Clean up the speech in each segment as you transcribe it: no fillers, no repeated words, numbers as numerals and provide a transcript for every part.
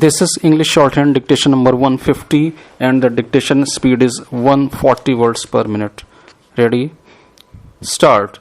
This is English shorthand dictation number 150 and the dictation speed is 140 words per minute. Ready? Start.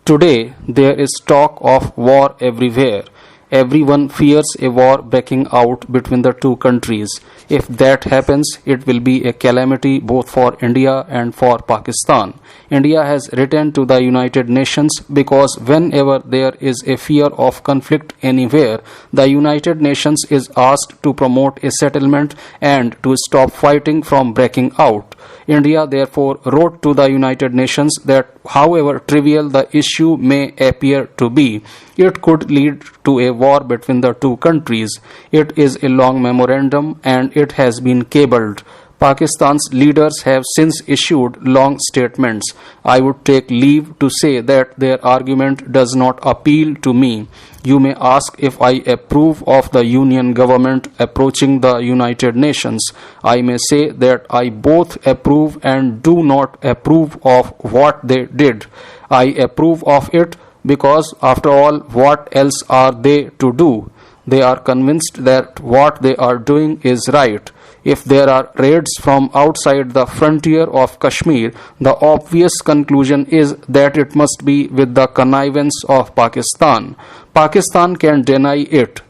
Today there is talk of war everywhere. Everyone fears a war breaking out between the two countries. If that happens, it will be a calamity both for India and for Pakistan. India has written to the United Nations because whenever there is a fear of conflict anywhere, the United Nations is asked to promote a settlement and to stop fighting from breaking out. India therefore wrote to the United Nations that however trivial the issue may appear to be, it could lead to a war between the two countries. It is a long memorandum and it has been cabled. Pakistan's leaders have since issued long statements. I would take leave to say that their argument does not appeal to me. You may ask if I approve of the Union government approaching the United Nations. I may say that I both approve and do not approve of what they did. I approve of it because, after all, what else are they to do? They are convinced that what they are doing is right. If there are raids from outside the frontier of Kashmir, the obvious conclusion is that it must be with the connivance of Pakistan. Pakistan can deny it,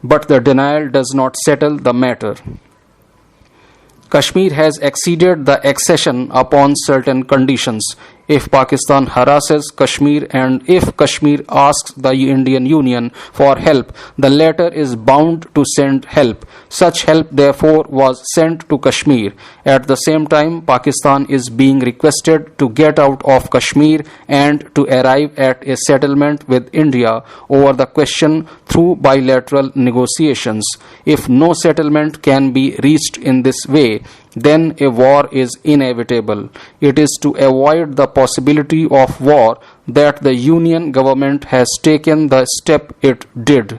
but the denial does not settle the matter. Kashmir has acceded the accession upon certain conditions. If Pakistan harasses Kashmir and if Kashmir asks the Indian Union for help, the latter is bound to send help. Such help therefore was sent to Kashmir. At the same time, Pakistan is being requested to get out of Kashmir and to arrive at a settlement with India over the question through bilateral negotiations. If no settlement can be reached in this way, then a war is inevitable. It is to avoid the possibility of war that the Union government has taken the step it did.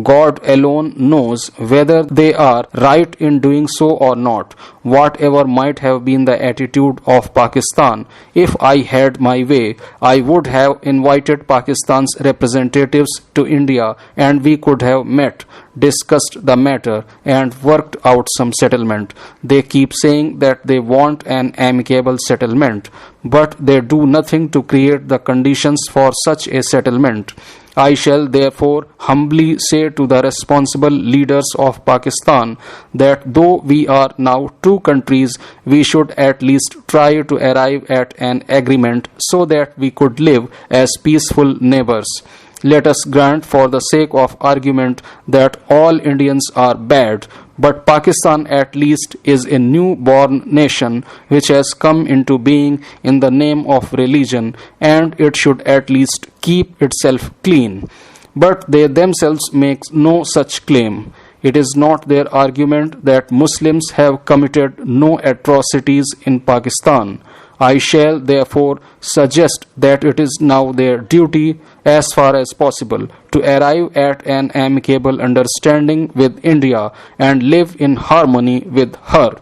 God alone knows whether they are right in doing so or not. Whatever might have been the attitude of Pakistan, if I had my way, I would have invited Pakistan's representatives to India and we could have met, discussed the matter and worked out some settlement. They keep saying that they want an amicable settlement, but they do nothing to create the conditions for such a settlement. I shall therefore humbly say to the responsible leaders of Pakistan that though we are now two countries, we should at least try to arrive at an agreement so that we could live as peaceful neighbors. Let us grant for the sake of argument that all Indians are bad, but Pakistan at least is a new-born nation which has come into being in the name of religion, and it should at least keep itself clean. But they themselves make no such claim. It is not their argument that Muslims have committed no atrocities in Pakistan. I shall therefore suggest that it is now their duty, as far as possible, to arrive at an amicable understanding with India and live in harmony with her.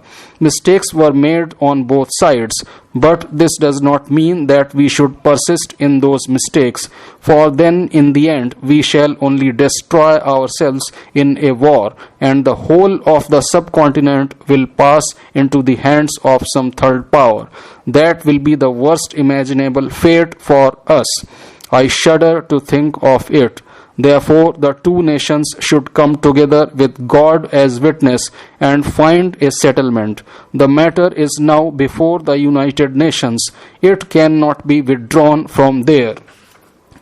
Mistakes were made on both sides, but this does not mean that we should persist in those mistakes, for then in the end we shall only destroy ourselves in a war, and the whole of the subcontinent will pass into the hands of some third power. That will be the worst imaginable fate for us. I shudder to think of it. Therefore, the two nations should come together with God as witness and find a settlement. The matter is now before the United Nations. It cannot be withdrawn from there.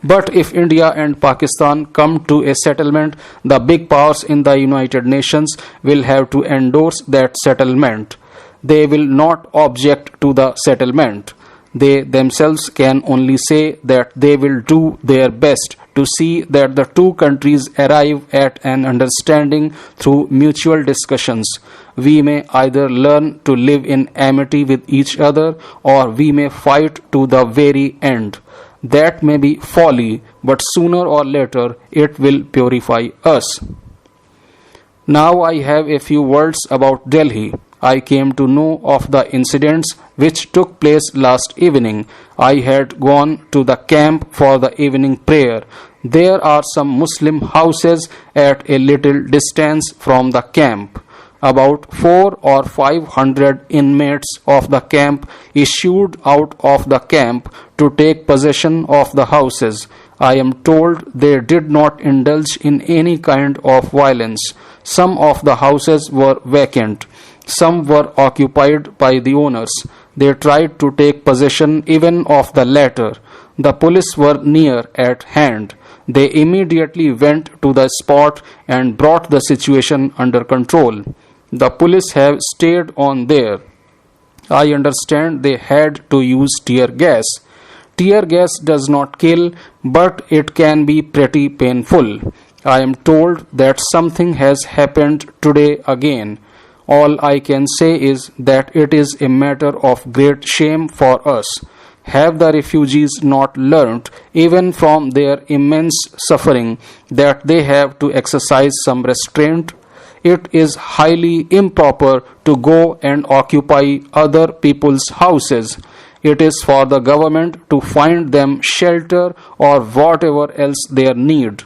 But if India and Pakistan come to a settlement, the big powers in the United Nations will have to endorse that settlement. They will not object to the settlement. They themselves can only say that they will do their best to see that the two countries arrive at an understanding through mutual discussions. We may either learn to live in amity with each other or we may fight to the very end. That may be folly, but sooner or later it will purify us. Now I have a few words about Delhi. I came to know of the incidents which took place last evening. I had gone to the camp for the evening prayer. There are some Muslim houses at a little distance from the camp. About 400 or 500 inmates of the camp issued out of the camp to take possession of the houses. I am told they did not indulge in any kind of violence. Some of the houses were vacant. Some were occupied by the owners. They tried to take possession even of the latter. The police were near at hand. They immediately went to the spot and brought the situation under control. The police have stayed on there. I understand they had to use tear gas. Tear gas does not kill, but it can be pretty painful. I am told that something has happened today again. All I can say is that it is a matter of great shame for us. Have the refugees not learnt, even from their immense suffering, that they have to exercise some restraint? It is highly improper to go and occupy other people's houses. It is for the government to find them shelter or whatever else they need.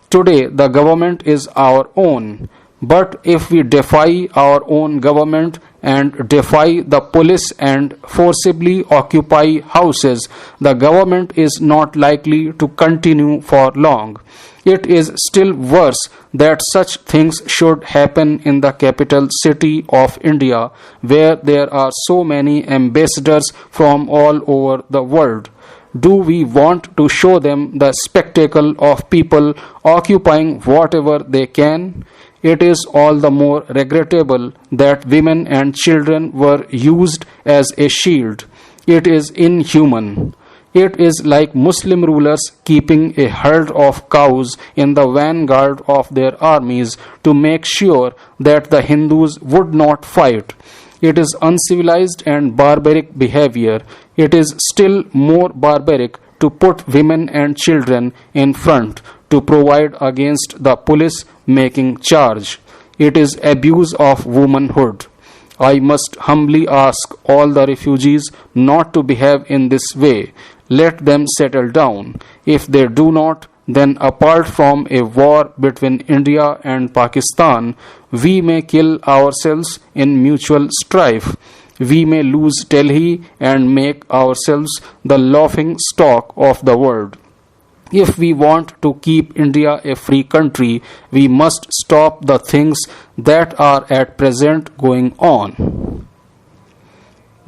Today, the government is our own. But if we defy our own government and defy the police and forcibly occupy houses, the government is not likely to continue for long. It is still worse that such things should happen in the capital city of India, where there are so many ambassadors from all over the world. Do we want to show them the spectacle of people occupying whatever they can? It is all the more regrettable that women and children were used as a shield. It is inhuman. It is like Muslim rulers keeping a herd of cows in the vanguard of their armies to make sure that the Hindus would not fight. It is uncivilized and barbaric behavior. It is still more barbaric to put women and children in front to provide against the police making charge. It is abuse of womanhood. I must humbly ask all the refugees not to behave in this way. Let them settle down. If they do not, then apart from a war between India and Pakistan, we may kill ourselves in mutual strife. We may lose Delhi and make ourselves the laughing stock of the world. If we want to keep India a free country, we must stop the things that are at present going on.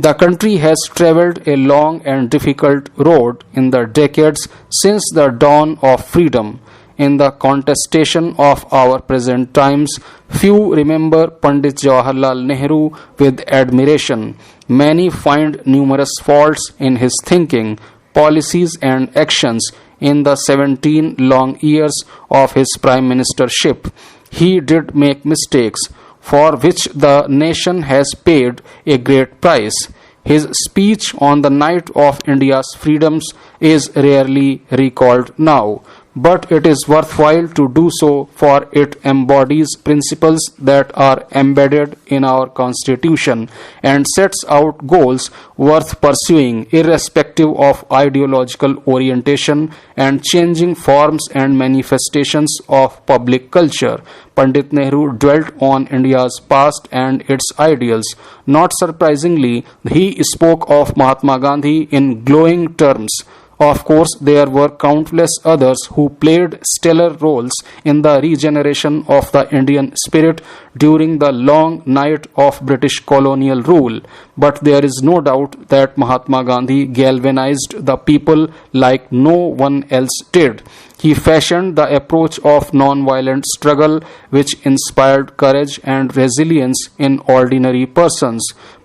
The country has travelled a long and difficult road in the decades since the dawn of freedom. In the contestation of our present times, few remember Pandit Jawaharlal Nehru with admiration. Many find numerous faults in his thinking, policies and actions in the 17 long years of his prime ministership. He did make mistakes, for which the nation has paid a great price. His speech on the night of India's freedoms is rarely recalled now, but it is worthwhile to do so, for it embodies principles that are embedded in our constitution and sets out goals worth pursuing irrespective of ideological orientation and changing forms and manifestations of public culture. Pandit Nehru dwelt on India's past and its ideals. Not surprisingly, he spoke of Mahatma Gandhi in glowing terms. Of course, there were countless others who played stellar roles in the regeneration of the Indian spirit during the long night of British colonial rule. But there is no doubt that Mahatma Gandhi galvanized the people like no one else did. He fashioned the approach of non-violent struggle which inspired courage and resilience in ordinary persons.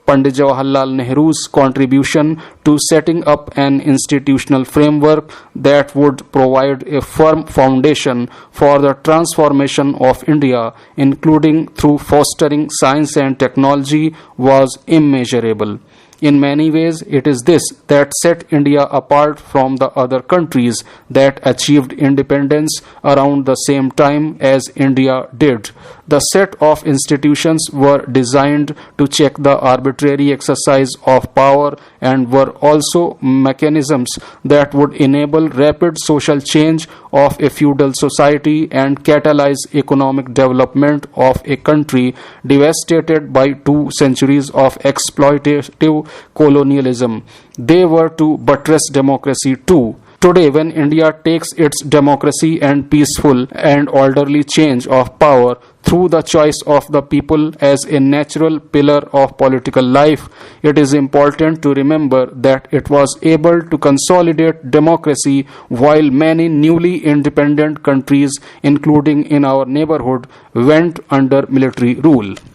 Pandit Jawaharlal Nehru's contribution to setting up an institutional framework that would provide a firm foundation for the transformation of India, including through fostering science and technology, was immeasurable. In many ways, it is this that set India apart from the other countries that achieved independence around the same time as India did. The set of institutions were designed to check the arbitrary exercise of power and were also mechanisms that would enable rapid social change of a feudal society and catalyze economic development of a country devastated by 2 centuries of exploitative colonialism. They were to buttress democracy too. Today, when India takes its democracy and peaceful and orderly change of power through the choice of the people as a natural pillar of political life, it is important to remember that it was able to consolidate democracy while many newly independent countries, including in our neighborhood, went under military rule.